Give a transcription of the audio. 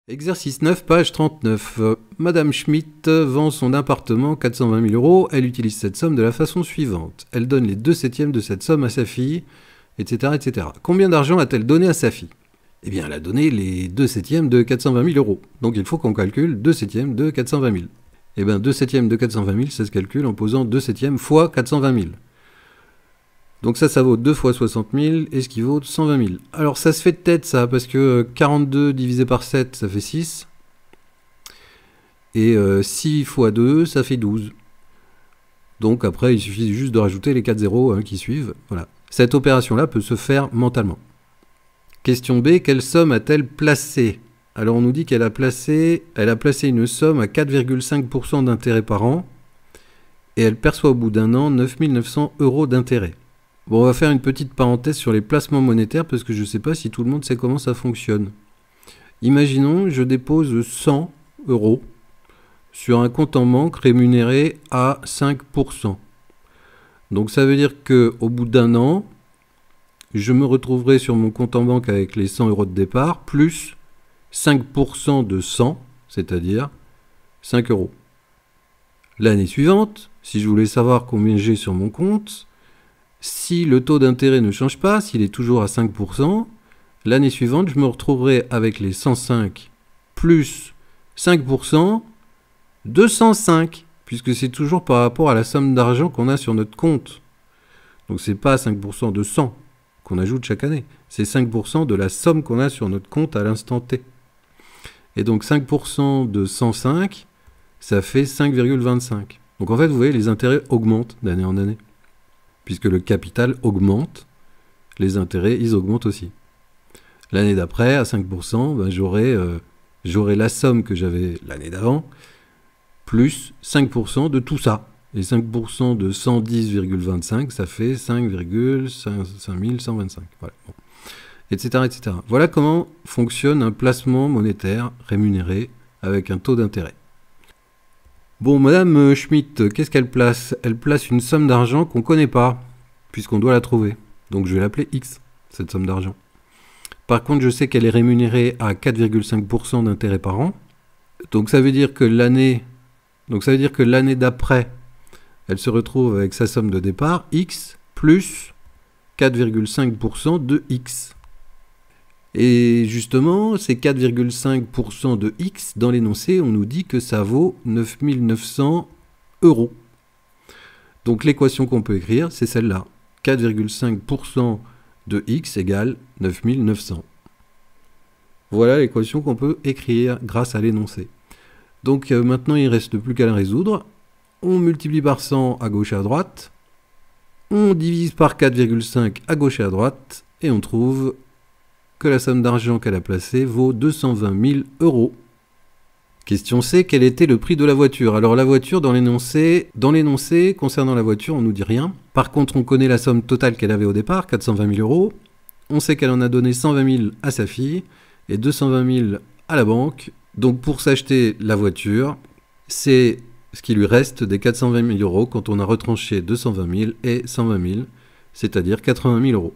Exercice 9, page 39. Madame Schmitt vend son appartement 420 000 €. Elle utilise cette somme de la façon suivante. Elle donne les 2/7 de cette somme à sa fille, etc. etc. Combien d'argent a-t-elle donné à sa fille? Eh bien, elle a donné les 2/7 de 420 000 €. Donc, il faut qu'on calcule 2/7 de 420 000. Eh bien, 2/7 de 420 000, ça se calcule en posant 2/7 fois 420 000. Donc ça vaut 2 fois 60 000, et ce qui vaut 120 000. Alors ça se fait de tête ça, parce que 42 divisé par 7, ça fait 6. Et 6 fois 2, ça fait 12. Donc après, il suffit juste de rajouter les 4 zéros qui suivent. Voilà. Cette opération-là peut se faire mentalement. Question B, quelle somme a-t-elle placée? Alors on nous dit qu'elle a placé une somme à 4,5% d'intérêt par an, et elle perçoit au bout d'un an 9 900 € d'intérêt. Bon, on va faire une petite parenthèse sur les placements monétaires parce que je ne sais pas si tout le monde sait comment ça fonctionne. Imaginons, je dépose 100 € sur un compte en banque rémunéré à 5%. Donc ça veut dire qu'au bout d'un an, je me retrouverai sur mon compte en banque avec les 100 € de départ plus 5% de 100, c'est-à-dire 5 €. L'année suivante, si je voulais savoir combien j'ai sur mon compte, si le taux d'intérêt ne change pas, s'il est toujours à 5%, l'année suivante, je me retrouverai avec les 105 plus 5%, 205, puisque c'est toujours par rapport à la somme d'argent qu'on a sur notre compte. Donc c'est pas 5% de 100 qu'on ajoute chaque année, c'est 5% de la somme qu'on a sur notre compte à l'instant T. Et donc 5% de 105, ça fait 5,25. Donc en fait, vous voyez, les intérêts augmentent d'année en année. Puisque le capital augmente, les intérêts, ils augmentent aussi. L'année d'après, à 5%, ben j'aurai la somme que j'avais l'année d'avant, plus 5% de tout ça. Et 5% de 110,25, ça fait 5,5125. Voilà. Bon. Etc., etc. Voilà comment fonctionne un placement monétaire rémunéré avec un taux d'intérêt. Bon, Madame Schmitt, qu'est-ce qu'elle place? Elle place une somme d'argent qu'on ne connaît pas, puisqu'on doit la trouver. Donc je vais l'appeler X, cette somme d'argent. Par contre, je sais qu'elle est rémunérée à 4,5% d'intérêt par an. Donc ça veut dire que l'année d'après, elle se retrouve avec sa somme de départ, X, plus 4,5% de X. Et justement, ces 4,5% de X, dans l'énoncé, on nous dit que ça vaut 9 900 €. Donc l'équation qu'on peut écrire, c'est celle-là. 4,5% de X égale 9 900. Voilà l'équation qu'on peut écrire grâce à l'énoncé. Donc maintenant, il ne reste plus qu'à la résoudre. On multiplie par 100 à gauche et à droite. On divise par 4,5 à gauche et à droite. Et on trouve que la somme d'argent qu'elle a placée vaut 220 000 €. Question C, quel était le prix de la voiture? Alors la voiture, dans l'énoncé, concernant la voiture, on ne nous dit rien. Par contre, on connaît la somme totale qu'elle avait au départ, 420 000 €. On sait qu'elle en a donné 120 000 à sa fille et 220 000 à la banque. Donc pour s'acheter la voiture, c'est ce qui lui reste des 420 000 € quand on a retranché 220 000 et 120 000, c'est-à-dire 80 000 €.